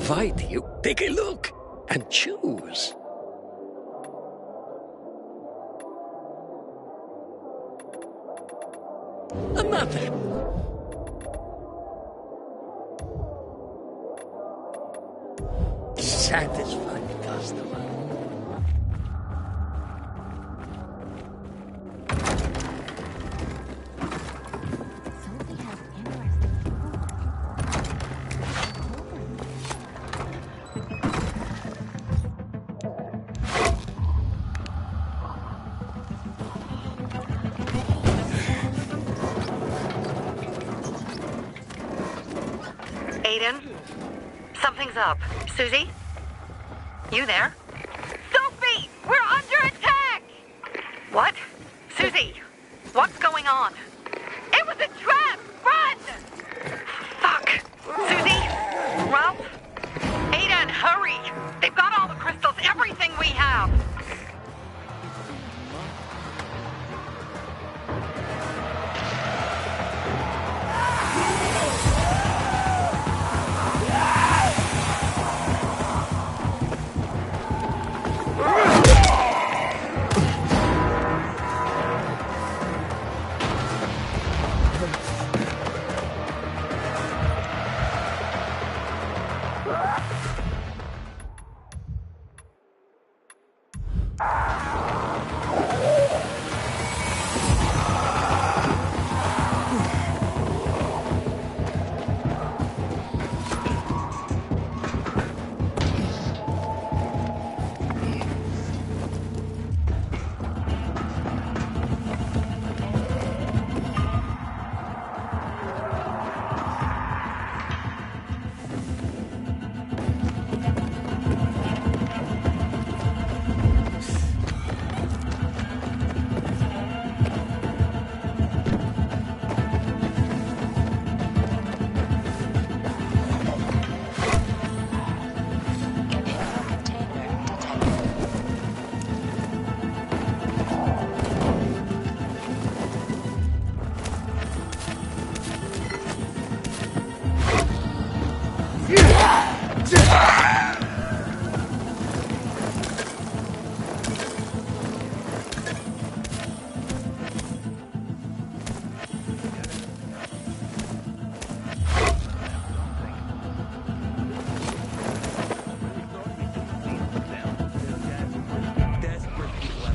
invite you. Take a look and choose. Another. Satisfied customer. Aiden? Something's up. Susie? You there? Sophie! We're under attack! What? Susie! What's going on? It was a trap! Run! Fuck! Susie? Ralph? Aiden, hurry! They've got all the crystals, everything we have!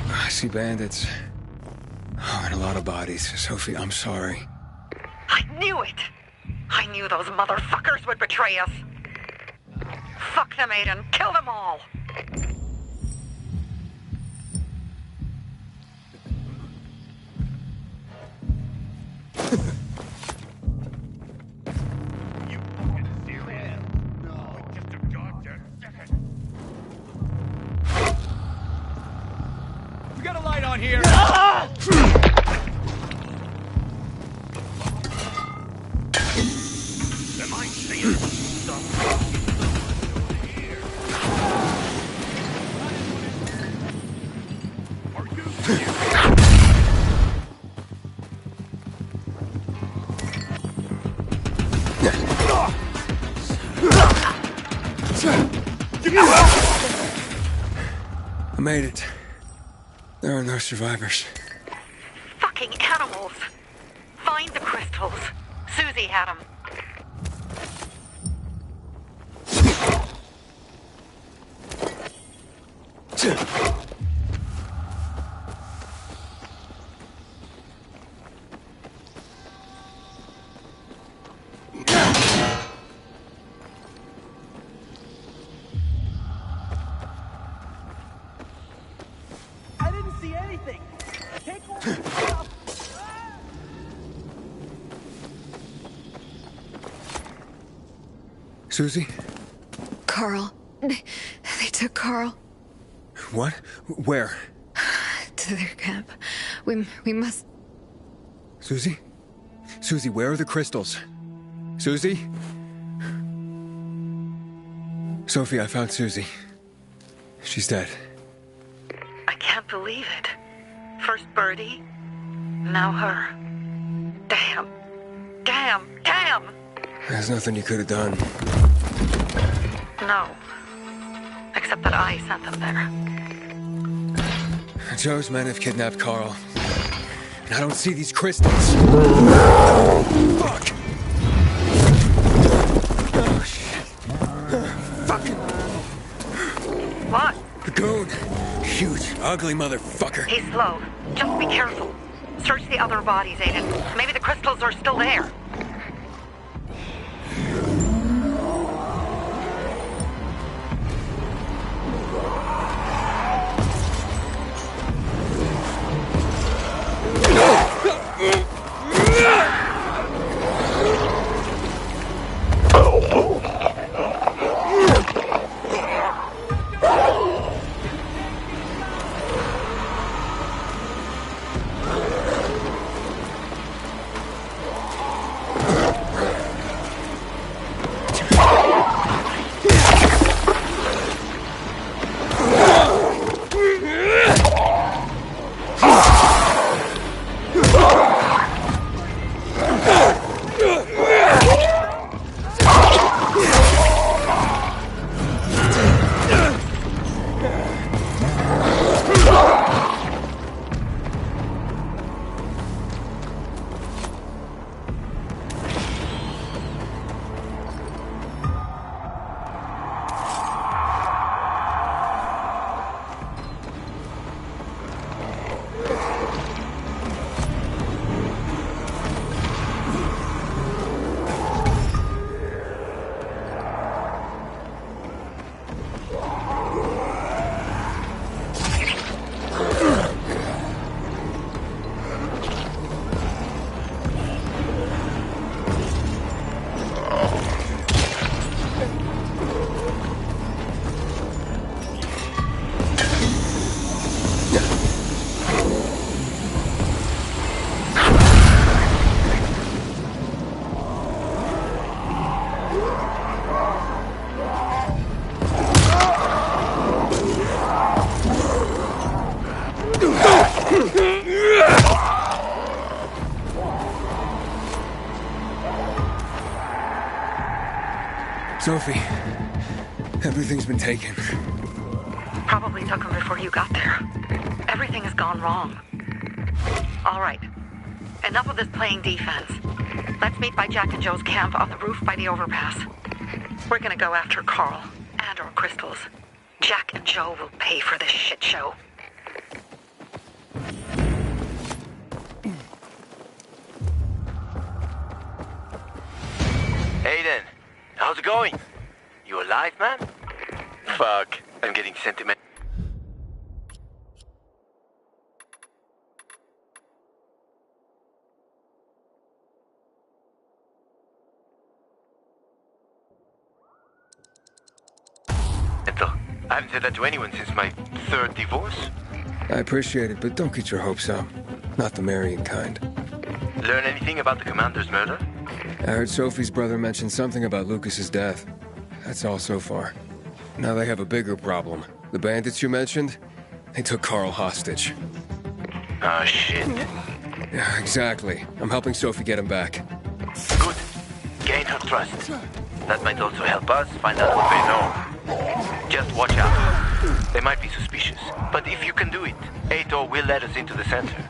I see bandits. Oh, and a lot of bodies. Sophie, I'm sorry. I knew it! I knew those motherfuckers would betray us! Fuck them, Aiden! Kill them all! We got a light on here! Am I seeing stuff? I made it. There are no survivors. Fucking animals! Find the crystals. Susie had them. I didn't see anything. Take hold of yourself. Susie? Carl. They took Carl What? Where? to their camp. We must... Susie? Susie, where are the crystals? Susie? Sophie, I found Susie. She's dead. I can't believe it. First Birdie, now her. Damn. Damn. Damn! There's nothing you could have done. No. Except that I sent them there. Joe's men have kidnapped Carl. And I don't see these crystals. Fuck! Oh, shit. Fucking... What? The goon. Huge, ugly motherfucker. He's slow. Just be careful. Search the other bodies, Aiden. Maybe the crystals are still there. Sophie, everything's been taken. Probably took them before you got there. Everything has gone wrong. All right. Enough of this playing defense. Let's meet by Jack and Joe's camp on the roof by the overpass. We're gonna go after Carl and our crystals. Jack and Joe will pay for this shit show. Aiden, how's it going? You alive, man? Fuck, I'm getting sentimental. I haven't said that to anyone since my third divorce. I appreciate it, but don't get your hopes up. Not the marrying kind. Learn anything about the commander's murder? I heard Sophie's brother mention something about Lucas's death. That's all so far. Now they have a bigger problem. The bandits you mentioned, they took Carl hostage. Oh, shit. Yeah, exactly. I'm helping Sophie get him back. Good. Gain her trust. That might also help us find out what they know. Just watch out. They might be suspicious, but if you can do it, Ator will let us into the center.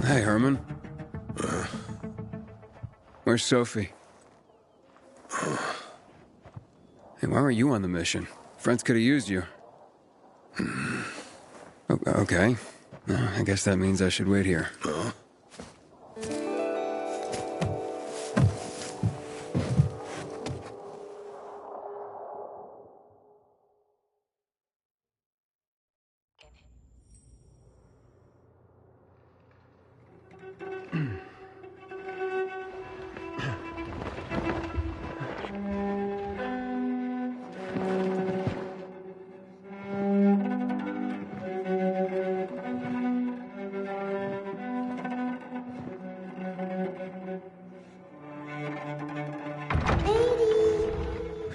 Hey, Herman. Where's Sophie? Hey, why weren't you on the mission? Friends could have used you. Okay. I guess that means I should wait here.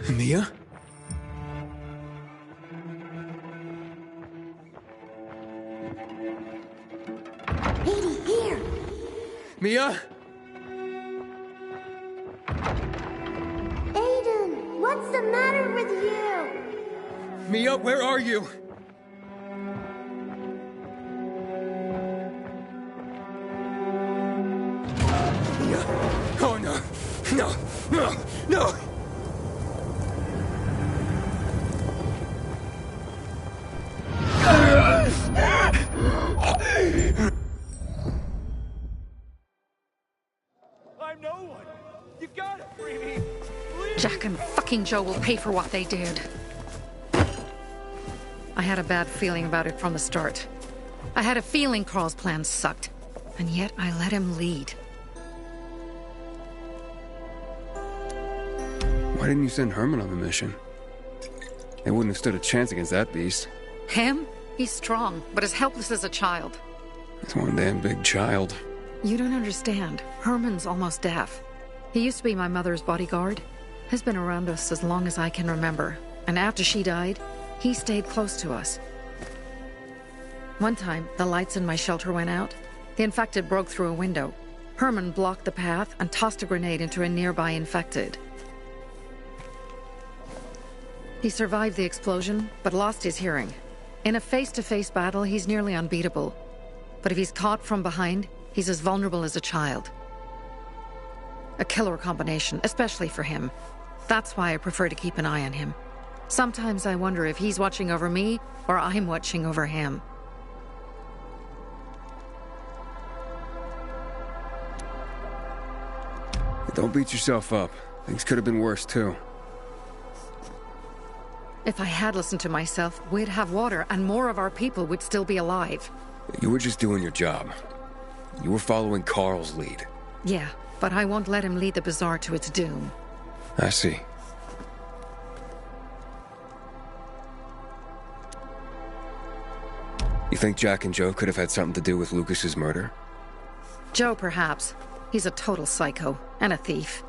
Mia? Edie, here! Mia? Aiden, what's the matter with you? Mia, where are you? Mia. Oh, no. No. No. No. I'm no one. You gotta free me. Please. Jack and fucking Joe will pay for what they did. I had a bad feeling about it from the start. I had a feeling Carl's plan sucked, and yet I let him lead. Why didn't you send Herman on the mission? They wouldn't have stood a chance against that beast. Him? He's strong, but as helpless as a child. He's one damn big child. You don't understand. Herman's almost deaf. He used to be my mother's bodyguard. He's been around us as long as I can remember. And after she died, he stayed close to us. One time, the lights in my shelter went out. The infected broke through a window. Herman blocked the path and tossed a grenade into a nearby infected. He survived the explosion, but lost his hearing. In a face-to-face battle, he's nearly unbeatable. But if he's caught from behind, he's as vulnerable as a child. A killer combination, especially for him. That's why I prefer to keep an eye on him. Sometimes I wonder if he's watching over me, or I'm watching over him. Don't beat yourself up. Things could have been worse, too. If I had listened to myself, we'd have water, and more of our people would still be alive. You were just doing your job. You were following Carl's lead. Yeah, but I won't let him lead the Bazaar to its doom. I see. You think Jack and Joe could have had something to do with Lucas's murder? Joe, perhaps. He's a total psycho, and a thief.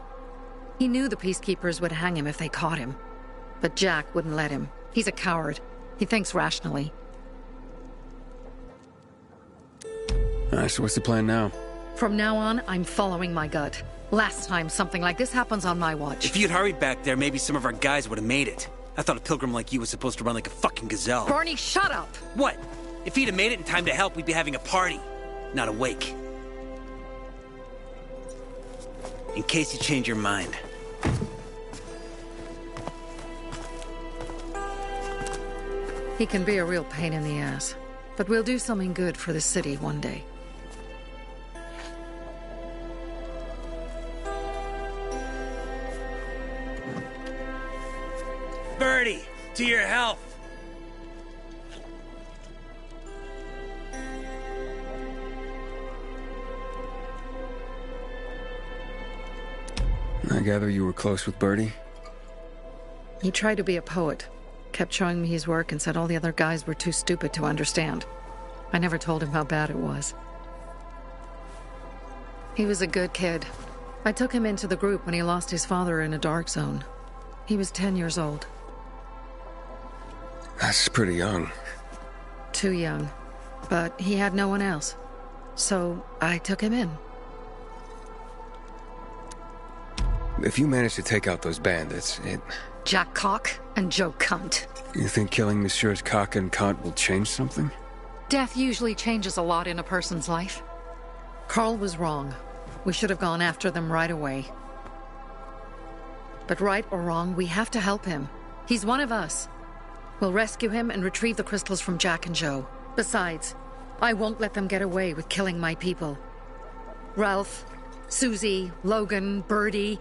He knew the Peacekeepers would hang him if they caught him. But Jack wouldn't let him. He's a coward. He thinks rationally. Alright, so what's the plan now? From now on, I'm following my gut. Last time something like this happens on my watch. If you'd hurried back there, maybe some of our guys would have made it. I thought a pilgrim like you was supposed to run like a fucking gazelle. Barney, shut up! What? If he'd have made it in time to help, we'd be having a party, not a wake. In case you change your mind. He can be a real pain in the ass. But we'll do something good for the city one day. Birdie, to your health! I gather you were close with Birdie? He tried to be a poet. Kept showing me his work and said all the other guys were too stupid to understand. I never told him how bad it was. He was a good kid. I took him into the group when he lost his father in a dark zone. He was 10 years old. That's pretty young. Too young. But he had no one else. So I took him in. If you manage to take out those bandits, Jack Cock and Joe Cunt. You think killing Messieurs Cock and Cunt will change something? Death usually changes a lot in a person's life. Carl was wrong. We should have gone after them right away. But right or wrong, we have to help him. He's one of us. We'll rescue him and retrieve the crystals from Jack and Joe. Besides, I won't let them get away with killing my people. Ralph, Susie, Logan, Birdie,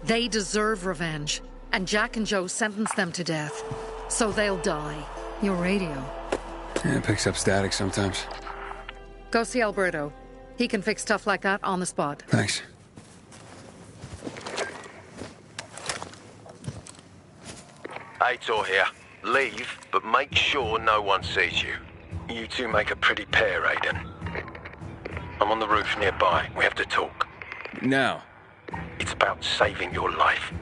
they deserve revenge. And Jack and Joe sentenced them to death. So they'll die. Your radio. Yeah, it picks up static sometimes. Go see Alberto. He can fix stuff like that on the spot. Thanks. Aitor here. Leave, but make sure no one sees you. You two make a pretty pair, Aiden. I'm on the roof nearby. We have to talk. Now. It's about saving your life.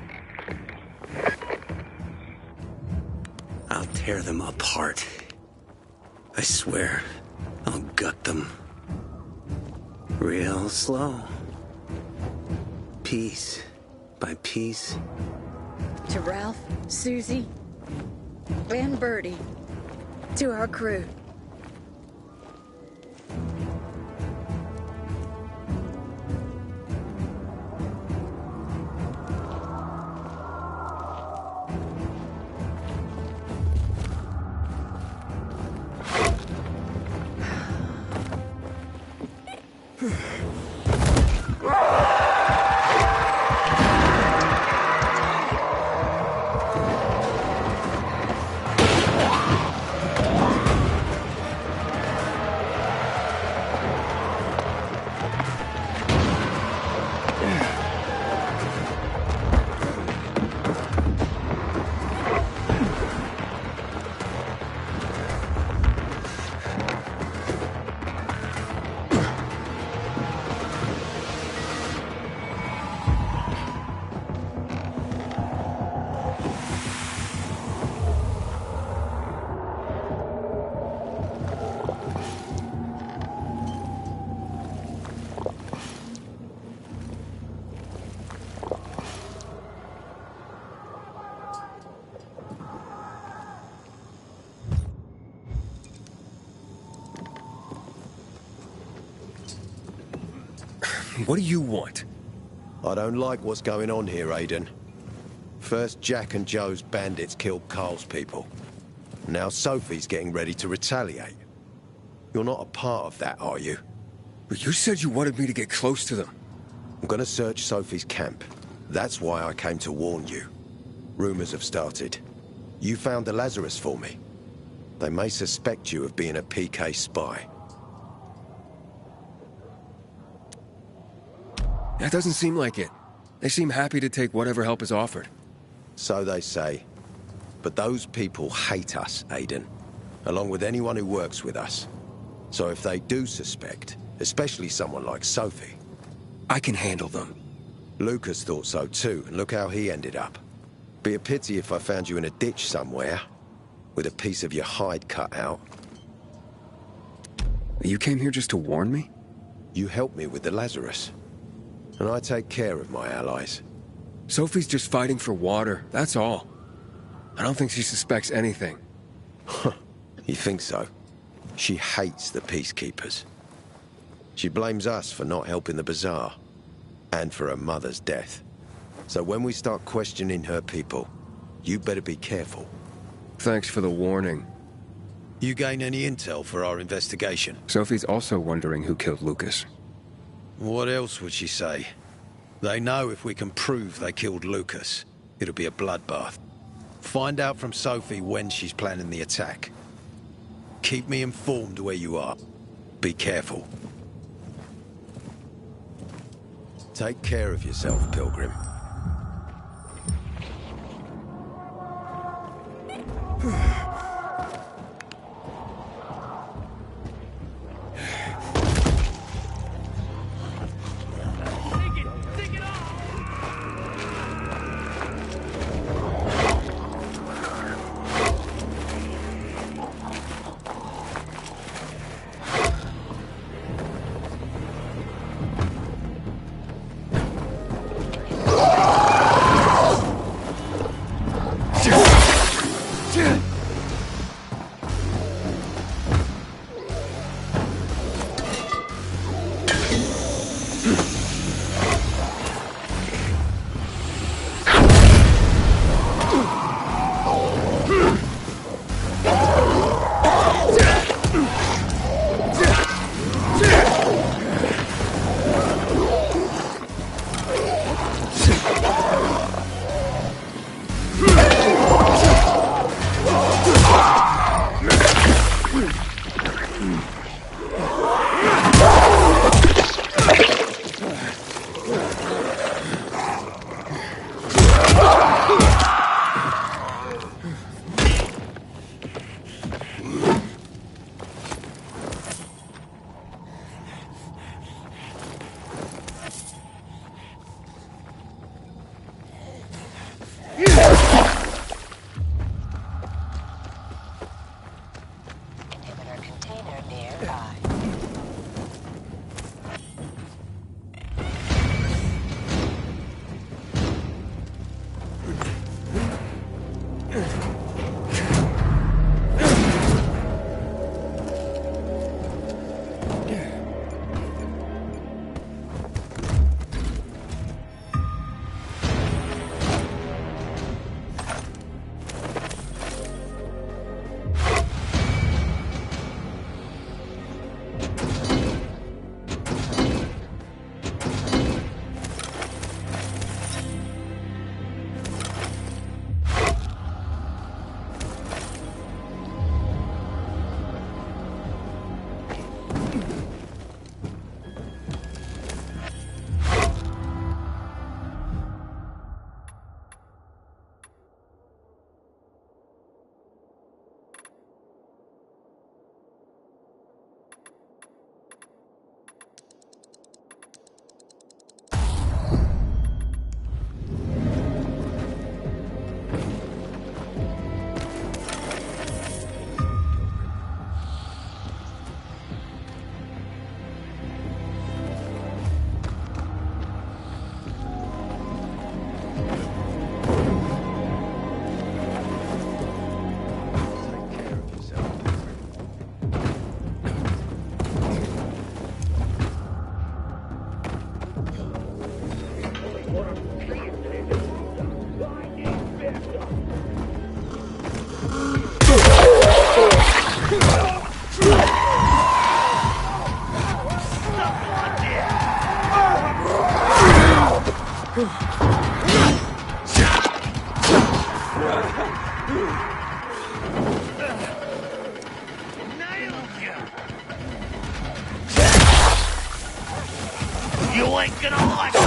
I'll tear them apart. I swear, I'll gut them. Real slow. Piece by piece. To Ralph, Susie, and Birdie. To our crew. What do you want? I don't like what's going on here, Aiden. First, Jack and Joe's bandits killed Carl's people. Now Sophie's getting ready to retaliate. You're not a part of that, are you? But you said you wanted me to get close to them. I'm gonna search Sophie's camp. That's why I came to warn you. Rumors have started. You found the Lazarus for me. They may suspect you of being a PK spy. That doesn't seem like it. They seem happy to take whatever help is offered. So they say. But those people hate us, Aiden. Along with anyone who works with us. So if they do suspect, especially someone like Sophie... I can handle them. Lucas thought so too, and look how he ended up. Be a pity if I found you in a ditch somewhere, with a piece of your hide cut out. You came here just to warn me? You helped me with the Lazarus. And I take care of my allies. Sophie's just fighting for water, that's all. I don't think she suspects anything. You think so? She hates the peacekeepers. She blames us for not helping the bazaar, and for her mother's death. So when we start questioning her people, you better be careful. Thanks for the warning. You gain any intel for our investigation? Sophie's also wondering who killed Lucas. What else would she say? They know if we can prove they killed Lucas, it'll be a bloodbath. Find out from Sophie when she's planning the attack. Keep me informed where you are. Be careful. Take care of yourself, Pilgrim. You ain't gonna like it.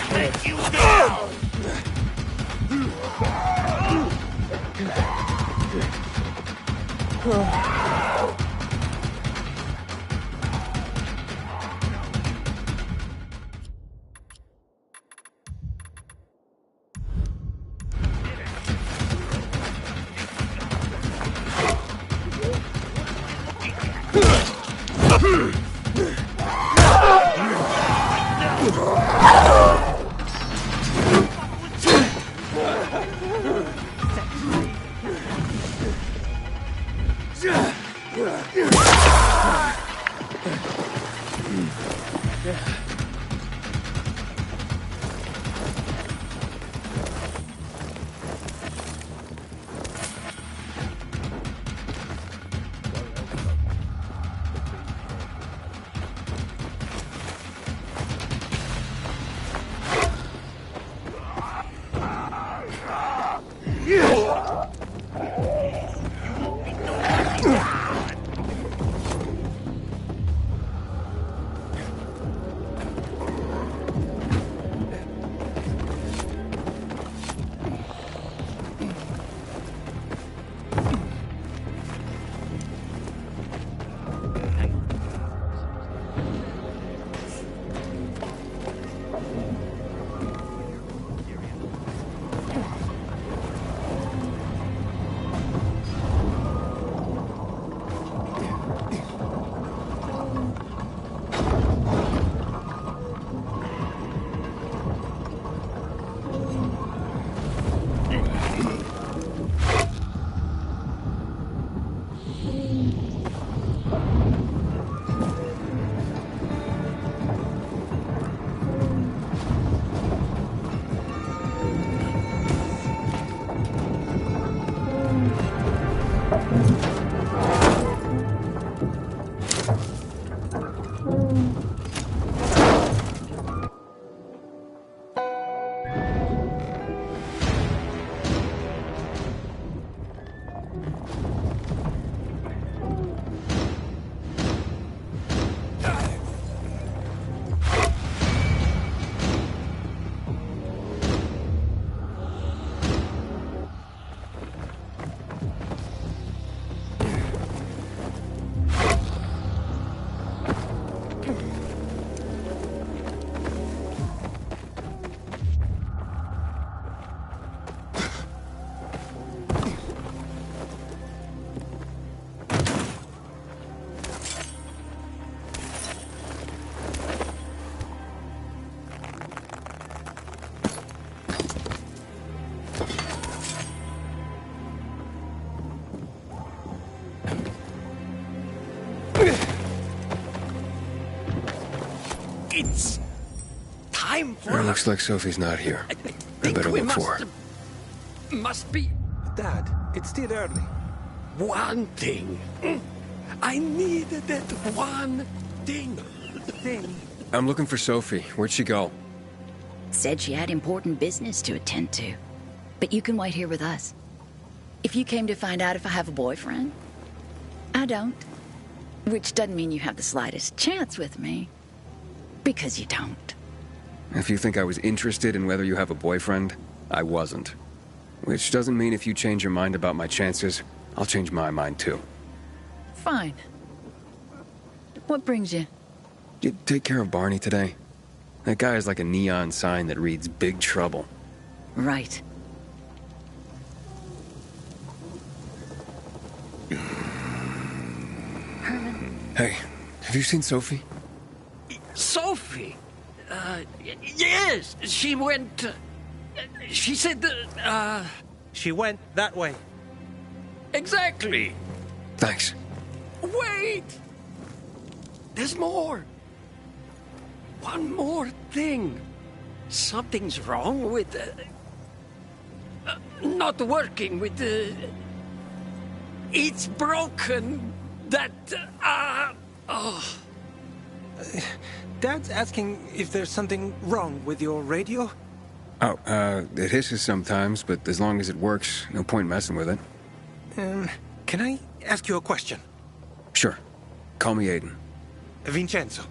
Take you down. it's time for... It looks like Sophie's not here. I better look for her. Must be... Dad, it's still early. One thing. I needed that one thing. I'm looking for Sophie. Where'd she go? Said she had important business to attend to. But you can wait here with us. If you came to find out if I have a boyfriend, I don't. Which doesn't mean you have the slightest chance with me. Because you don't. If you think I was interested in whether you have a boyfriend, I wasn't. Which doesn't mean if you change your mind about my chances, I'll change my mind too. Fine. What brings you? Did you take care of Barney today? That guy is like a neon sign that reads Big Trouble. Right. Herman? Hey, have you seen Sophie? Sophie? Yes, she went... she said that, She went that way. Exactly. Thanks. Wait! There's more. One more thing. Something's wrong with... not working with the... It's broken. That... oh... Dad's asking if there's something wrong with your radio? Oh, it hisses sometimes, but as long as it works, no point messing with it. Can I ask you a question? Sure. Call me Aiden. Vincenzo.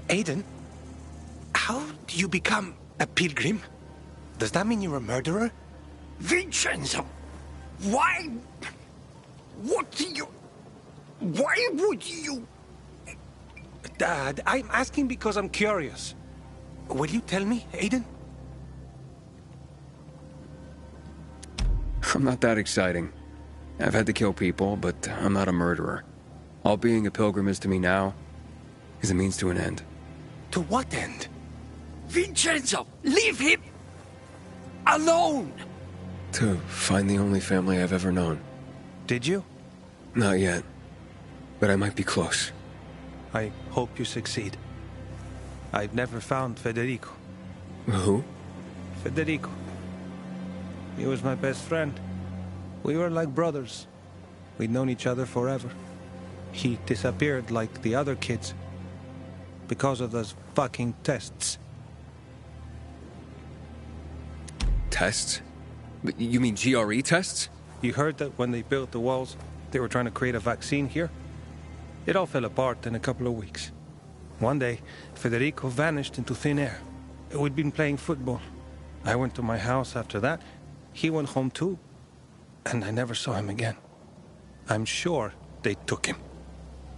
Aiden? How do you become a pilgrim? Does that mean you're a murderer? Vincenzo! Why... What do you... Why would you... Dad, I'm asking because I'm curious. Will you tell me, Aiden? I'm not that exciting. I've had to kill people, but I'm not a murderer. All being a pilgrim is to me now is a means to an end. To what end? Vincenzo! Leave him! Alone! To find the only family I've ever known. Did you? Not yet. But I might be close. I hope you succeed. I've never found Federico. Who? Federico. He was my best friend. We were like brothers. We'd known each other forever. He disappeared like the other kids. Because of those fucking tests. Tests? You mean GRE tests? You heard that when they built the walls, they were trying to create a vaccine here? It all fell apart in a couple of weeks. One day, Federico vanished into thin air. We'd been playing football. I went to my house after that. He went home too. And I never saw him again. I'm sure they took him.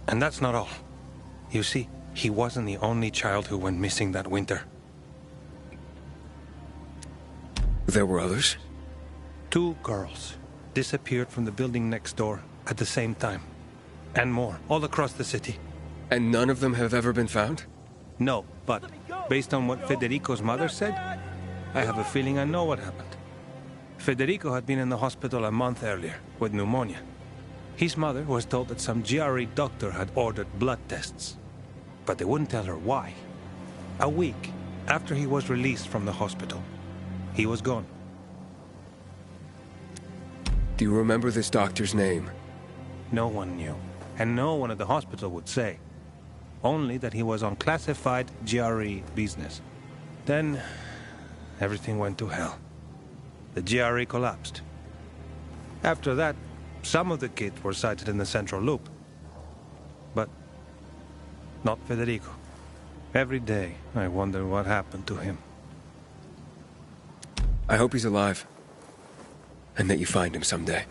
And that's not all. You see, he wasn't the only child who went missing that winter. There were others? 2 girls disappeared from the building next door at the same time. And more, all across the city. And none of them have ever been found? No, but based on what Federico's mother said, I have a feeling I know what happened. Federico had been in the hospital a month earlier with pneumonia. His mother was told that some GRE doctor had ordered blood tests, but they wouldn't tell her why. A week after he was released from the hospital, he was gone. Do you remember this doctor's name? No one knew, and no one at the hospital would say. Only that he was on classified GRE business. Then, everything went to hell. The GRE collapsed. After that, some of the kids were sighted in the central loop. But not Federico. Every day, I wonder what happened to him. I hope he's alive. And that you find him someday.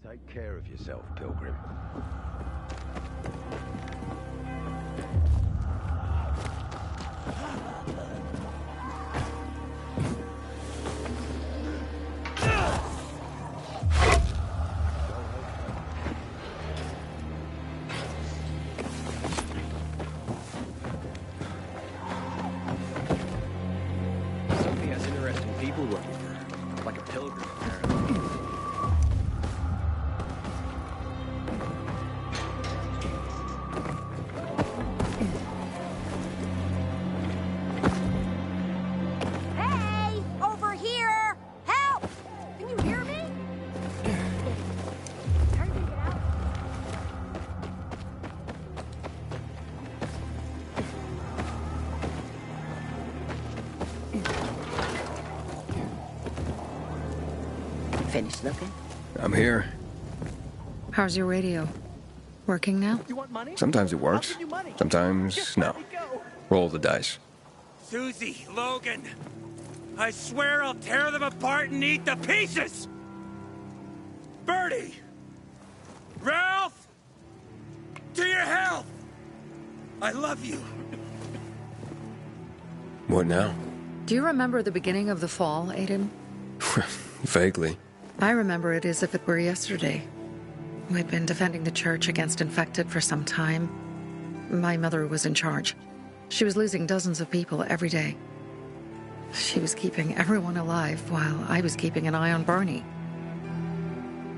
Take care of yourself, Pilgrim. Sophie has interesting people working for her. Like a pilgrim, apparently. Hey! Over here! Help! Can you hear me? Hurry and get out. Finished looking? I'm here. How's your radio? Working now? You want money? Sometimes it works. I'll give you money. Sometimes, Just no. let me go. Roll the dice. Susie, Logan, I swear I'll tear them apart and eat the pieces! Bertie! Ralph! To your health! I love you. What now? Do you remember the beginning of the fall, Aiden? Vaguely. I remember it as if it were yesterday. We'd been defending the church against infected for some time. My mother was in charge. She was losing dozens of people every day. She was keeping everyone alive while I was keeping an eye on Barney.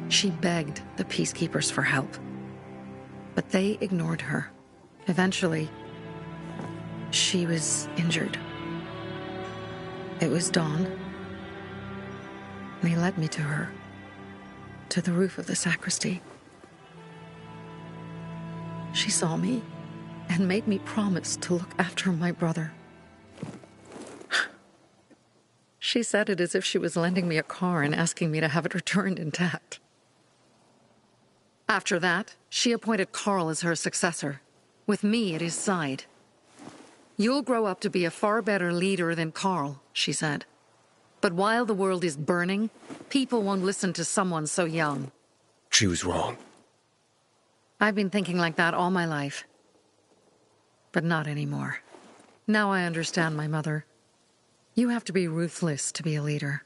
She begged the peacekeepers for help, but they ignored her. Eventually, she was injured. It was dawn. They led me to her, to the roof of the sacristy. She saw me and made me promise to look after my brother. She said it as if she was lending me a car and asking me to have it returned intact. After that, she appointed Carl as her successor, with me at his side. You'll grow up to be a far better leader than Carl, she said. But while the world is burning, people won't listen to someone so young. She was wrong. I've been thinking like that all my life. But not anymore. Now I understand my mother. You have to be ruthless to be a leader.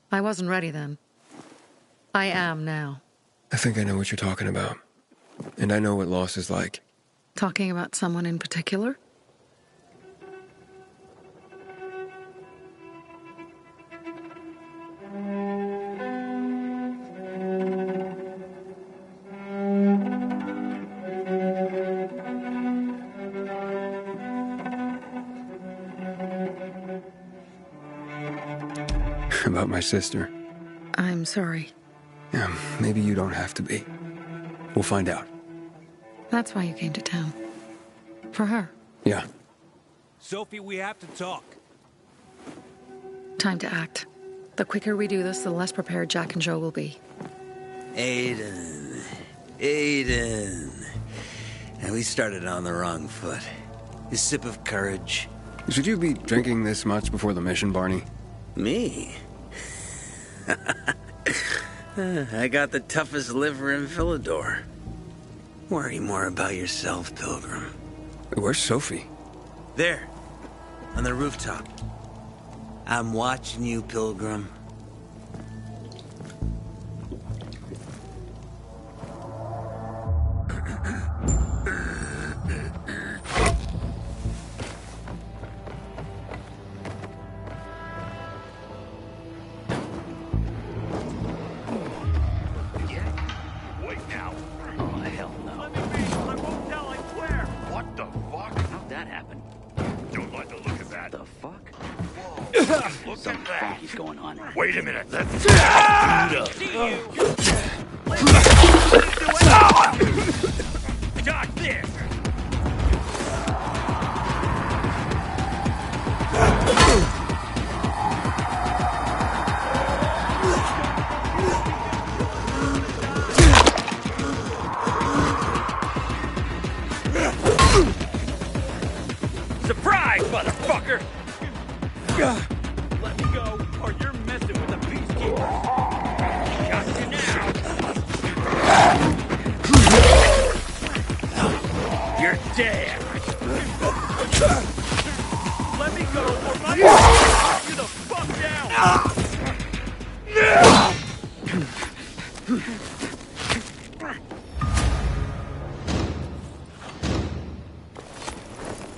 I wasn't ready then. I am now. I think I know what you're talking about. And I know what loss is like. Talking about someone in particular? About my sister. I'm sorry. Yeah, maybe you don't have to be. We'll find out. That's why you came to town. For her. Yeah. Sophie, we have to talk. Time to act. The quicker we do this, the less prepared Jack and Joe will be. Aiden. And we started on the wrong foot. A sip of courage. Should you be drinking this much before the mission, Barney? Me? I got the toughest liver in Philidor. Worry more about yourself, Pilgrim. Where's Sophie? There. On the rooftop. I'm watching you, Pilgrim. Wait a minute, let's... Dodge this! Surprise, motherfucker! Let me go, or you're messing with the peacekeepers. Got you now. Damn! Let me go, or my knock you the fuck down!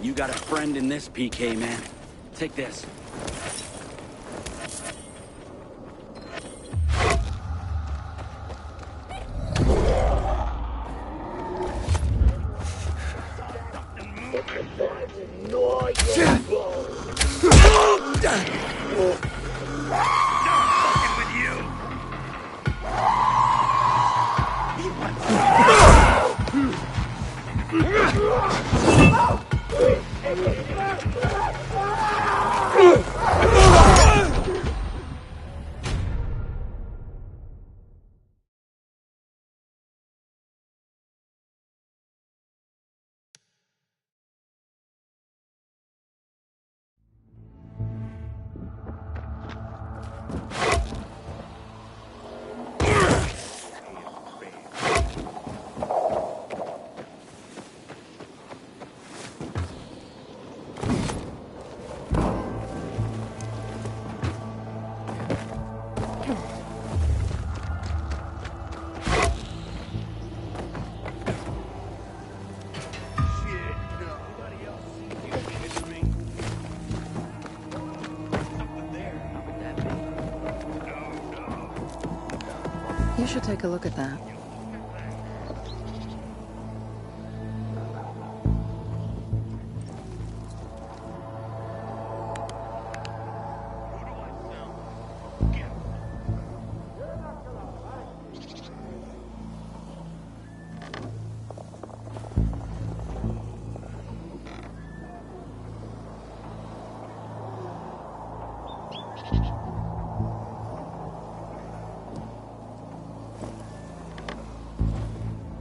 You got a friend in this, PK, man. Take this. You should take a look at that.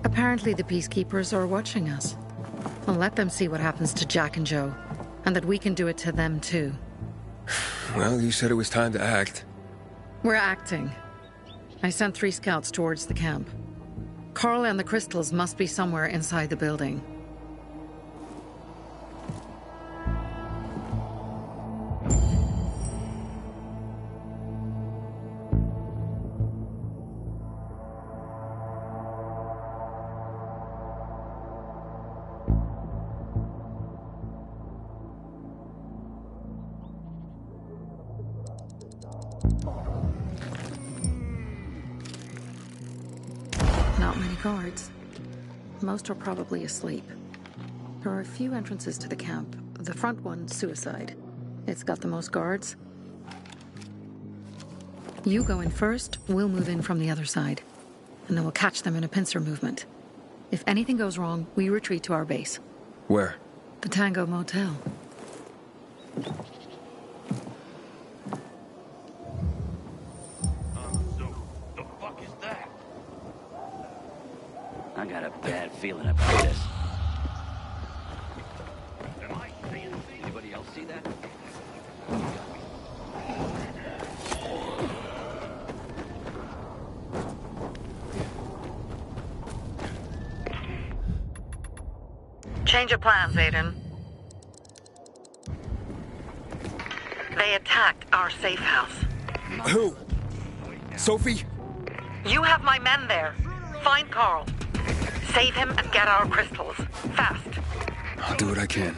Apparently the Peacekeepers are watching us. I'll let them see what happens to Jack and Joe, and that we can do it to them too. Well, you said it was time to act. We're acting. I sent 3 scouts towards the camp. Carl and the crystals must be somewhere inside the building. Not many guards. Most are probably asleep. There are a few entrances to the camp. The front one, suicide. It's got the most guards. You go in first, we'll move in from the other side. And then we'll catch them in a pincer movement. If anything goes wrong, we retreat to our base. Where? The Tango Motel. I got a bad feeling about this. Anybody else see that? Change of plans, Aiden. They attacked our safe house. Who? Sophie? You have my men there. Find Carl. Save him and get our crystals. Fast. I'll do what I can.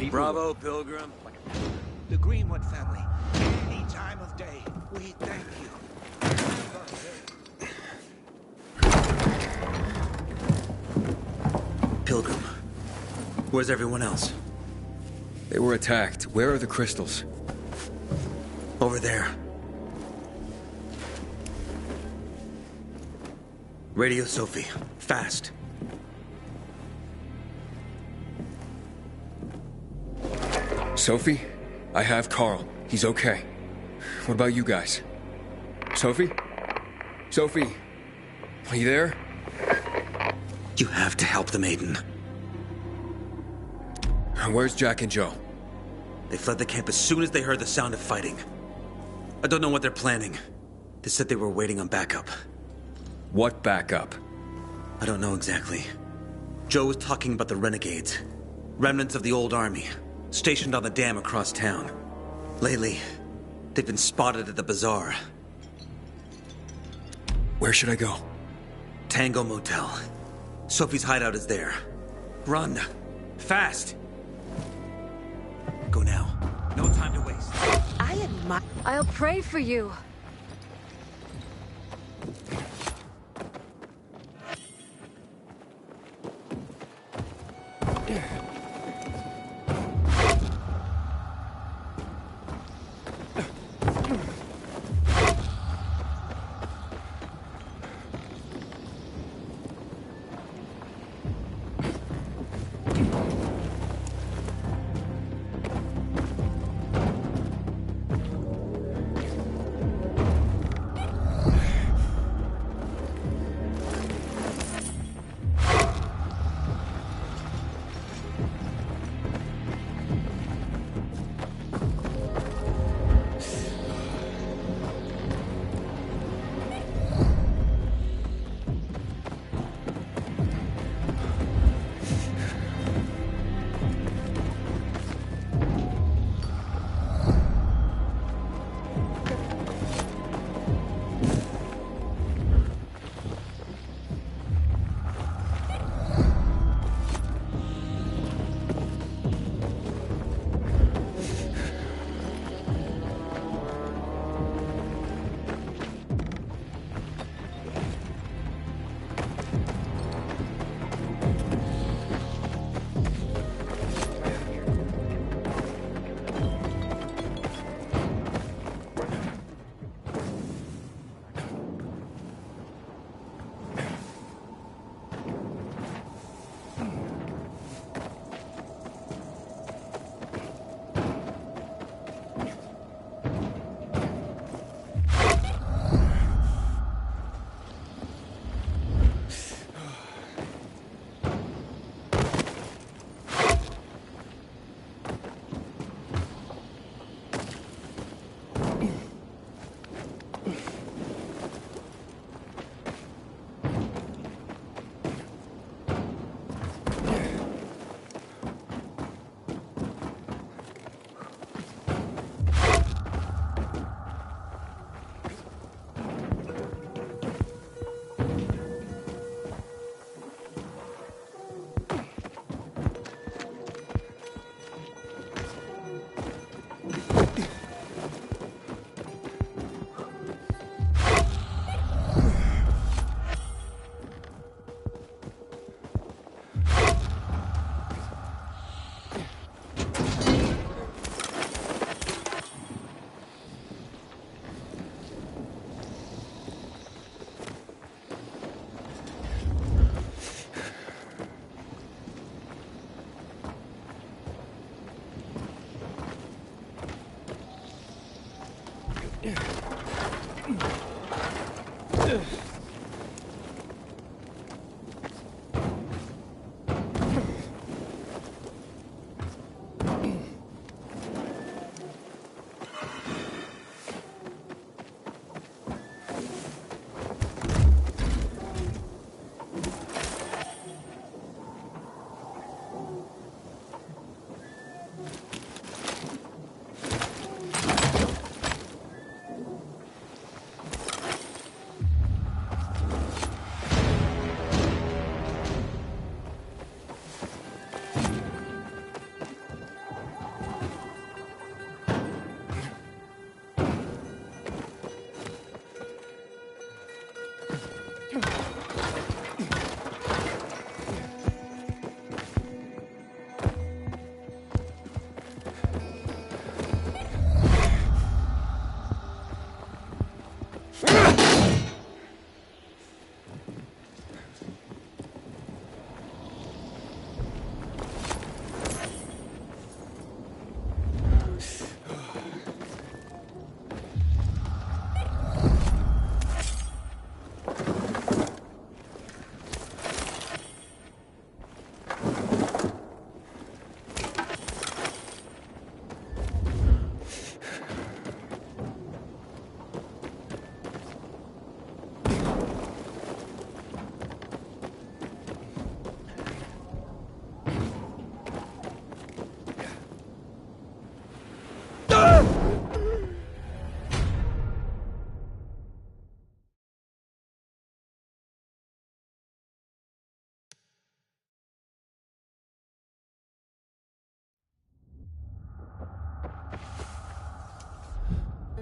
people. Bravo, Pilgrim. The Greenwood family. Any time of day, we thank you. Pilgrim. Where's everyone else? They were attacked. Where are the crystals? Over there. Radio Sophie. Fast. Sophie? I have Carl. He's okay. What about you guys? Sophie? Sophie? Are you there? You have to help them, Aiden. Where's Jack and Joe? They fled the camp as soon as they heard the sound of fighting. I don't know what they're planning. They said they were waiting on backup. What backup? I don't know exactly. Joe was talking about the renegades. Remnants of the old army, stationed on the dam across town. Lately, they've been spotted at the bazaar. Where should I go? Tango Motel. Sophie's hideout is there. Run. Fast. Go now. No time to waste. I'll pray for you.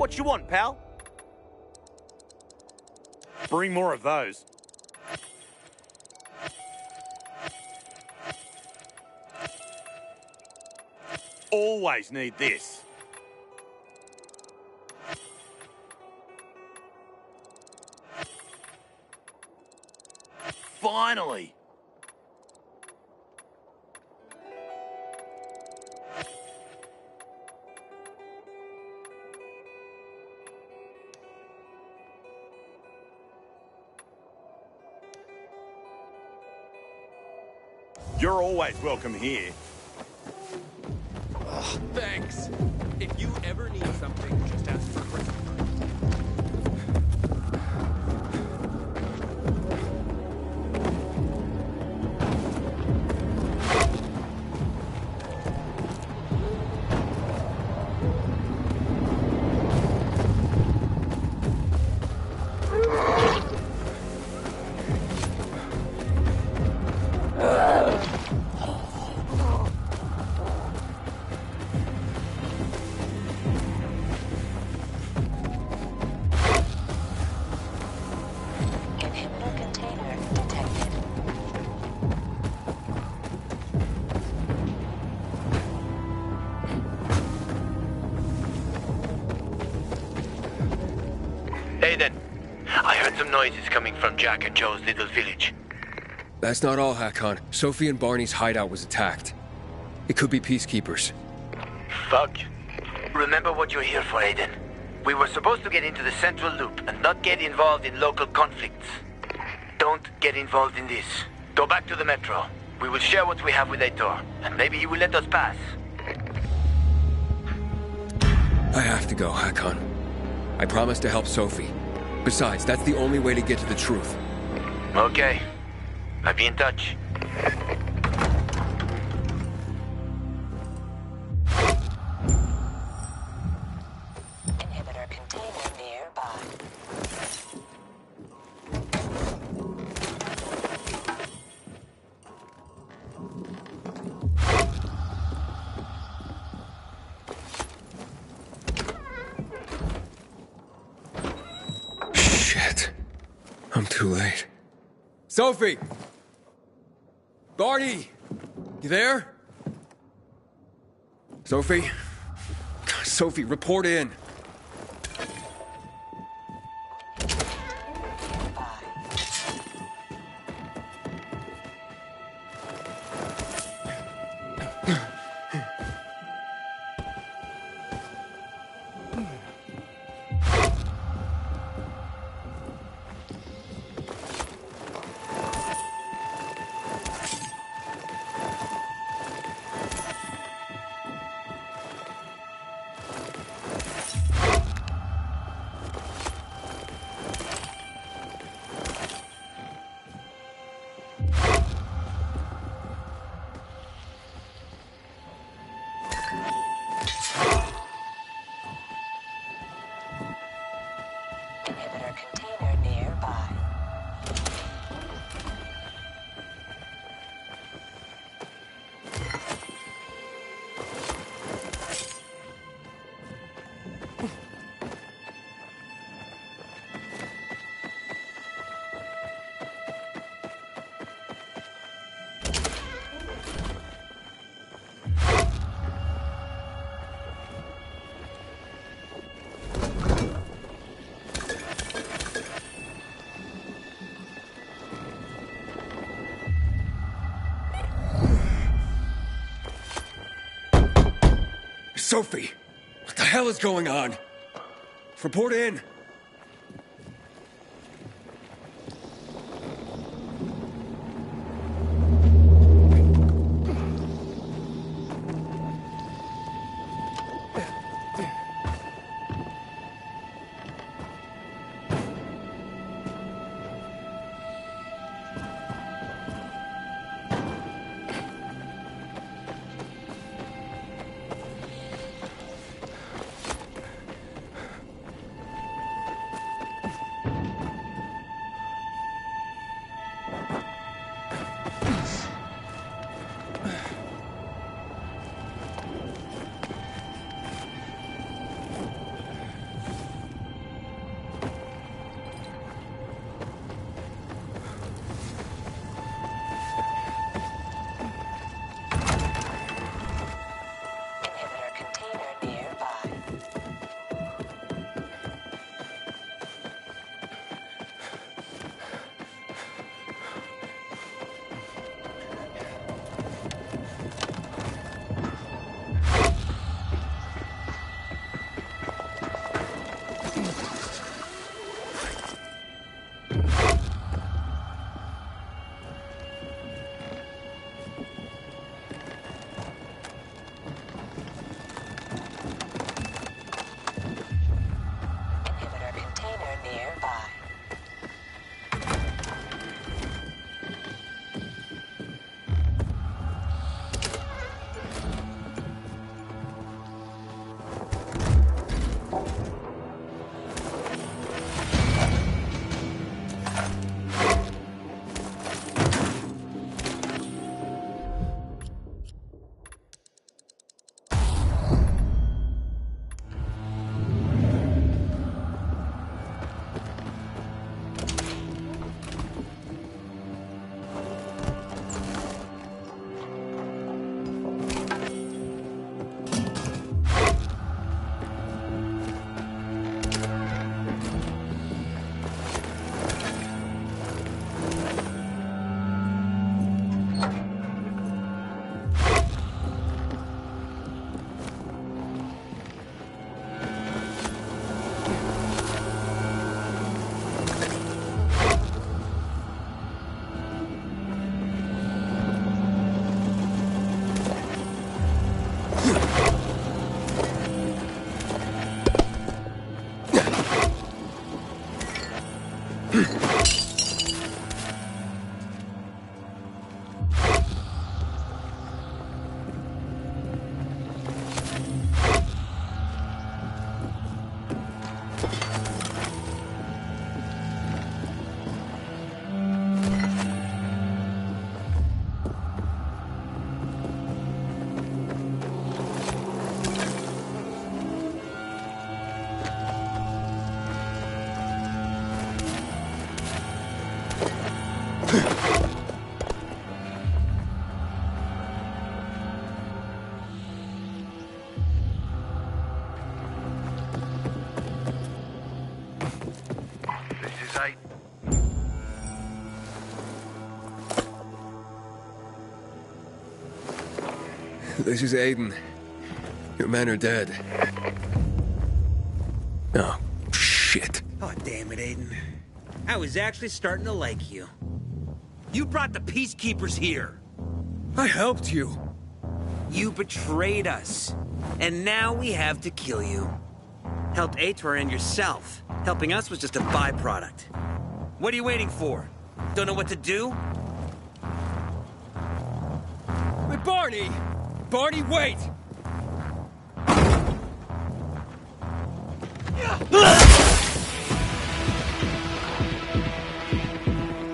What you want, pal? Bring more of those. Always need this. Finally! You're always welcome here. Thanks. If you ever need something, just ask for Christopher. Aiden, I heard some noises coming from Jack and Joe's little village. That's not all, Hakon. Sophie and Barney's hideout was attacked. It could be peacekeepers. Fuck. Remember what you're here for, Aiden. We were supposed to get into the central loop and not get involved in local conflicts. Don't get involved in this. Go back to the metro. We will share what we have with Aitor, and maybe he will let us pass. I have to go, Hakon. I promised to help Sophie. Besides, that's the only way to get to the truth. Okay. I'll be in touch. Inhibitor container nearby. Shit. I'm too late. Sophie! Barney! You there? Sophie? Sophie, report in. Inhibitor container nearby. Sophie! What the hell is going on? Report in. This is Aiden. Your men are dead. Oh, shit. Oh, damn it, Aiden. I was actually starting to like you. You brought the Peacekeepers here. I helped you. You betrayed us. And now we have to kill you. Helped Aitor and yourself. Helping us was just a byproduct. What are you waiting for? Don't know what to do? Wait, Barney! Barney, wait!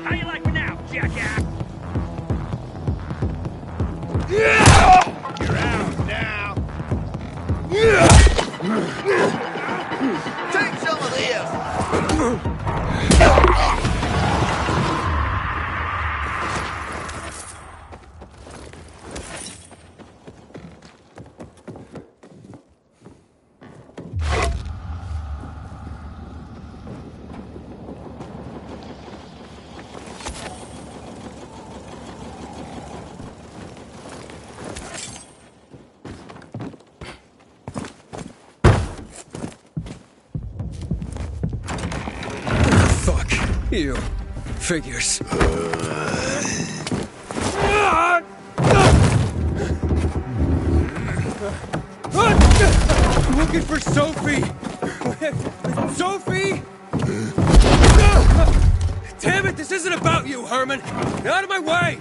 How you like me now, jackass? You're out now. Take some of this! You. Figures. I'm looking for Sophie! Sophie! Damn it, this isn't about you, Herman! Get out of my way!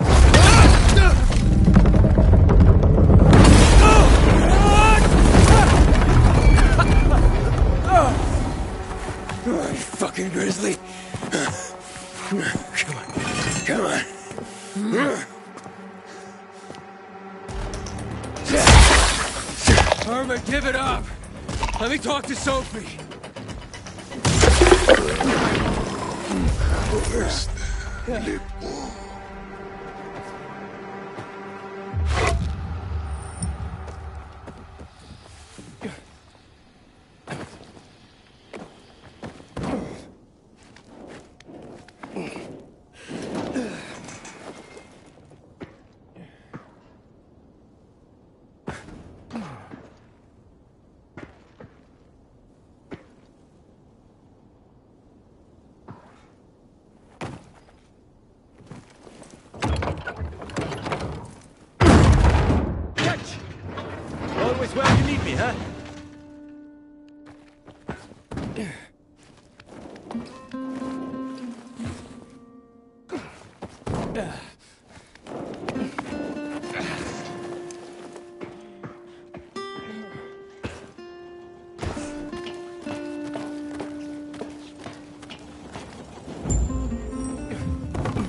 Oh, you fucking grizzly! Come on. Come on. Herman, give it up. Let me talk to Sophie. Always where you need me, huh?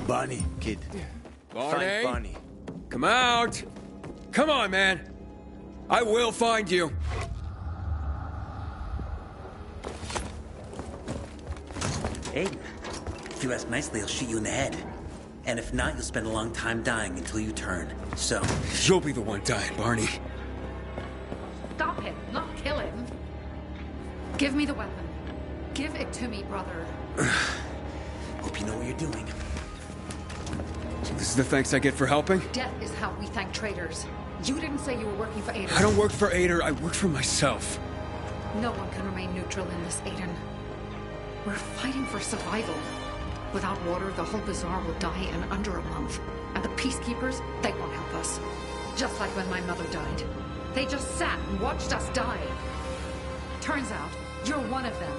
Barney, kid. Barney? Find Barney. Come out! Come on, man! I will find you! Aiden, if you ask nicely, I'll shoot you in the head. And if not, you'll spend a long time dying until you turn. So... You'll be the one dying, Barney. Stop him, not kill him. Give me the weapon. Give it to me, brother. Hope you know what you're doing. So this is the thanks I get for helping? Death is how we thank traitors. You didn't say you were working for Aiden. I don't work for Ader, I work for myself. No one can remain neutral in this, Aiden. We're fighting for survival. Without water, the whole bazaar will die in under a month. And the peacekeepers, they won't help us. Just like when my mother died. They just sat and watched us die. Turns out, you're one of them.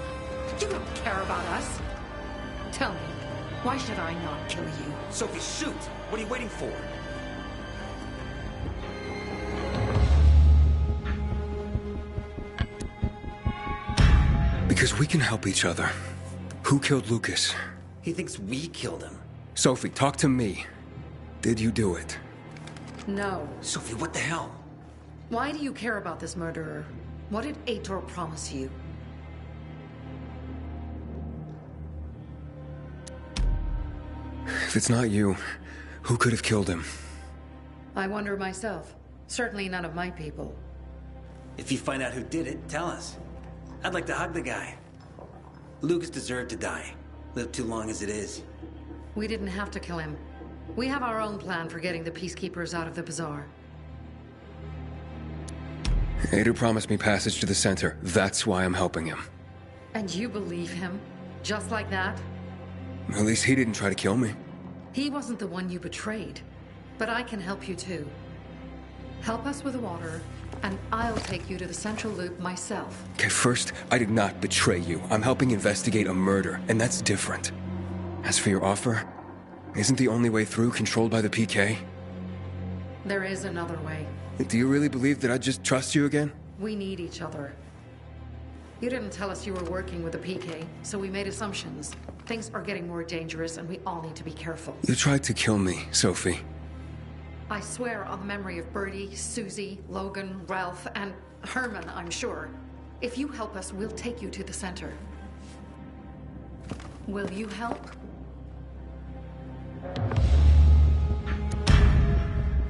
You don't care about us. Tell me, why should I not kill you? Sophie, shoot! What are you waiting for? Because we can help each other. Who killed Lucas? He thinks we killed him. Sophie, talk to me. Did you do it? No. Sophie, what the hell? Why do you care about this murderer? What did Aitor promise you? If it's not you, who could have killed him? I wonder myself. Certainly none of my people. If you find out who did it, tell us. I'd like to hug the guy. Lucas deserved to die. Lived too long as it is. We didn't have to kill him. We have our own plan for getting the peacekeepers out of the bazaar. Ader promised me passage to the center. That's why I'm helping him. And you believe him? Just like that? At least he didn't try to kill me. He wasn't the one you betrayed. But I can help you too. Help us with the water, and I'll take you to the central loop myself. Okay, first, I did not betray you. I'm helping investigate a murder, and that's different. As for your offer, isn't the only way through controlled by the PK? There is another way. Do you really believe that I'd just trust you again? We need each other. You didn't tell us you were working with the PK, so we made assumptions. Things are getting more dangerous, and we all need to be careful. You tried to kill me, Sophie. I swear on the memory of Birdie, Susie, Logan, Ralph, and Herman, I'm sure. If you help us, we'll take you to the center. Will you help?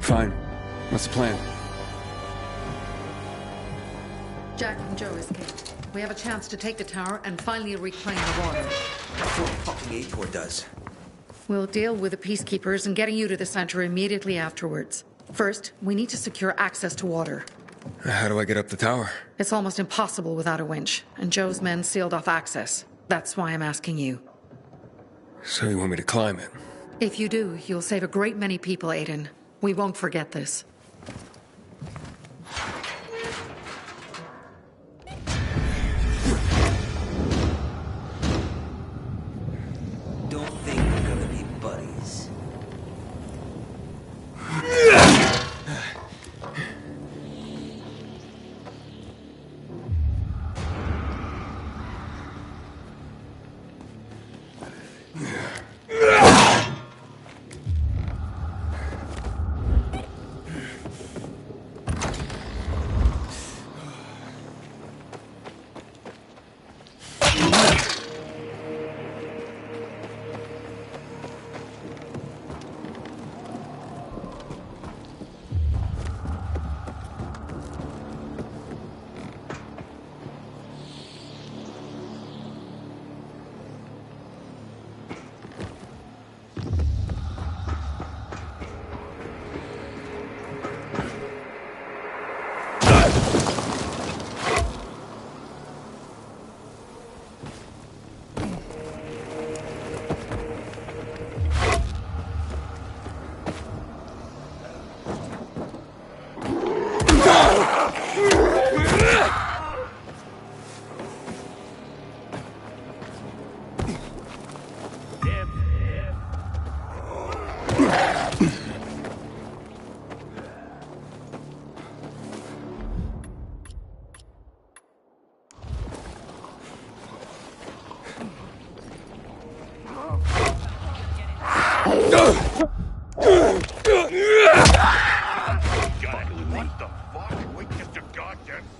Fine. What's the plan? Jack and Joe escaped. We have a chance to take the tower and finally reclaim the water. That's what fucking Ator does. We'll deal with the peacekeepers and getting you to the center immediately afterwards. First, we need to secure access to water. How do I get up the tower? It's almost impossible without a winch, and Joe's men sealed off access. That's why I'm asking you. So you want me to climb it? If you do, you'll save a great many people, Aiden. We won't forget this. Don't think we're gonna be buddies.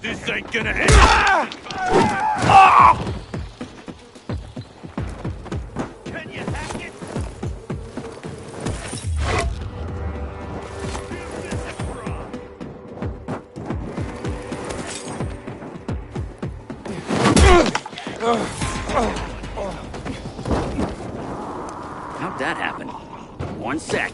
This ain't gonna end. Can you hack it? How'd that happen? One sec.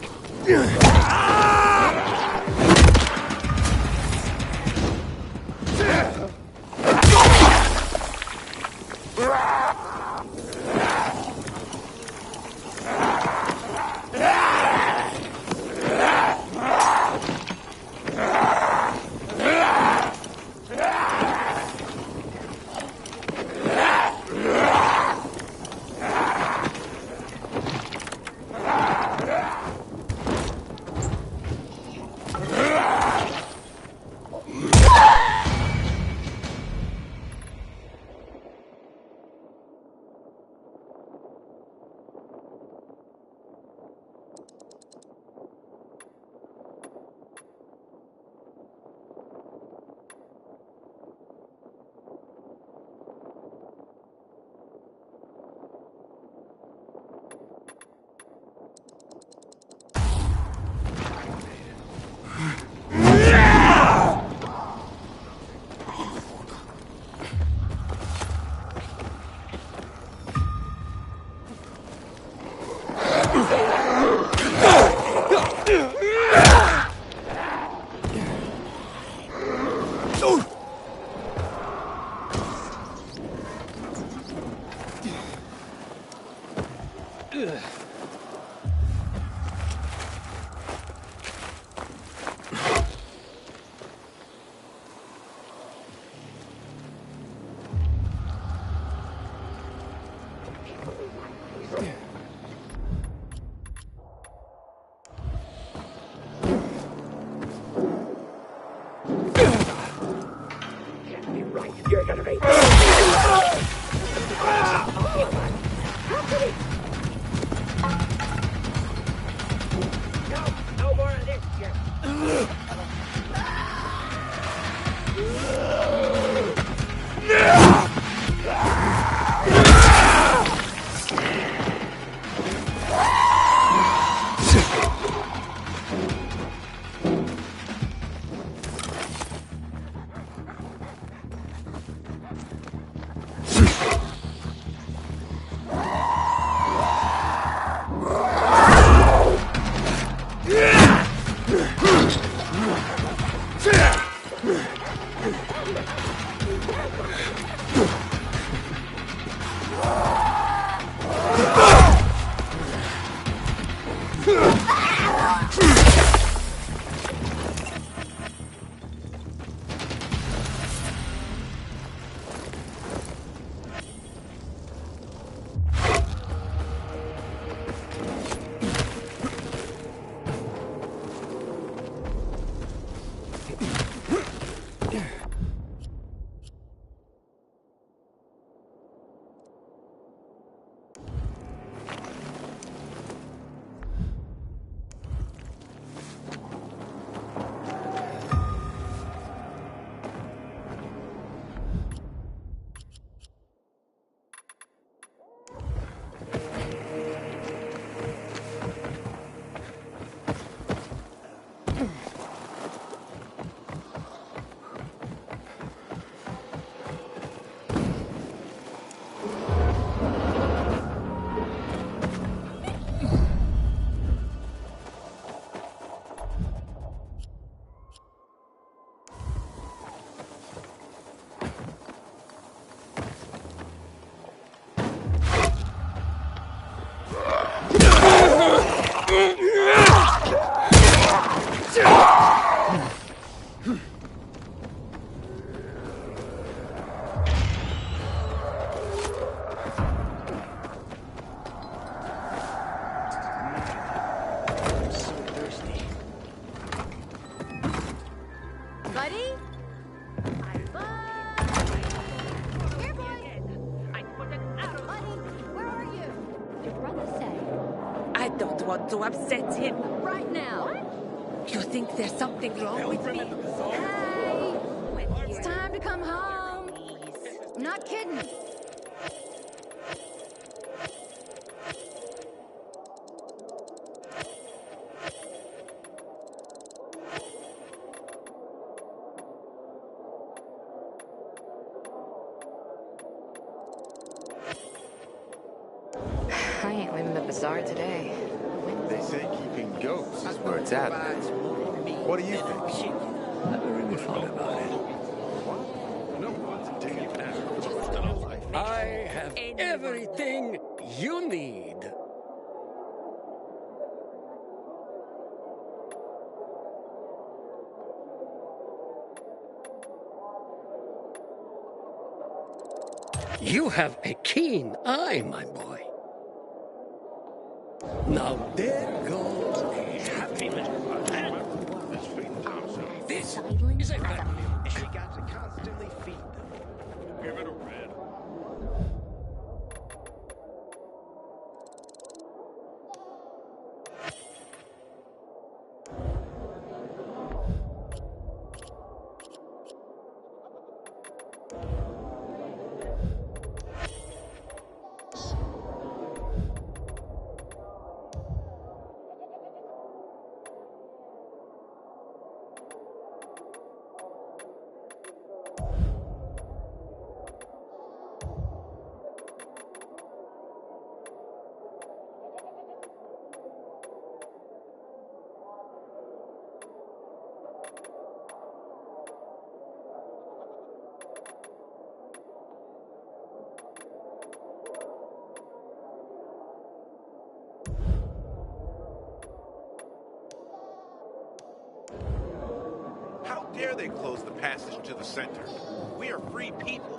You're gonna be... No more of this shit. To upset him. Right now. You think there's something wrong with me? Hey! It's time to come home. I'm not kidding. I ain't leaving the bazaar today. They say keeping ghosts is where it's at. What do you think? Never really thought about it. I have everything you need. You have a keen eye, my boy. Now there goes a happy little man. This is a family. She got to constantly feed them. Give it a red. How dare they close the passage to the center? We are free people.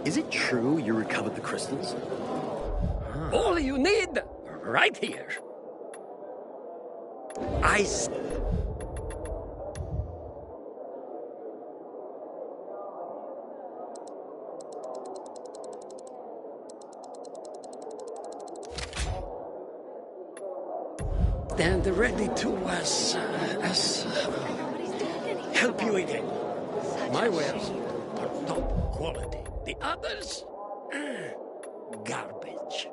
Is it true you recovered the crystals? All you need, right here. stand ready to help you again. My wares are top quality. The others, garbage.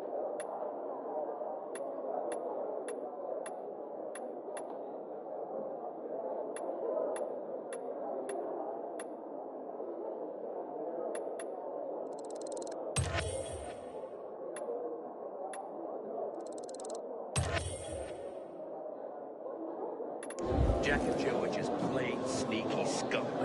Jack and Joe are just plain sneaky skunks.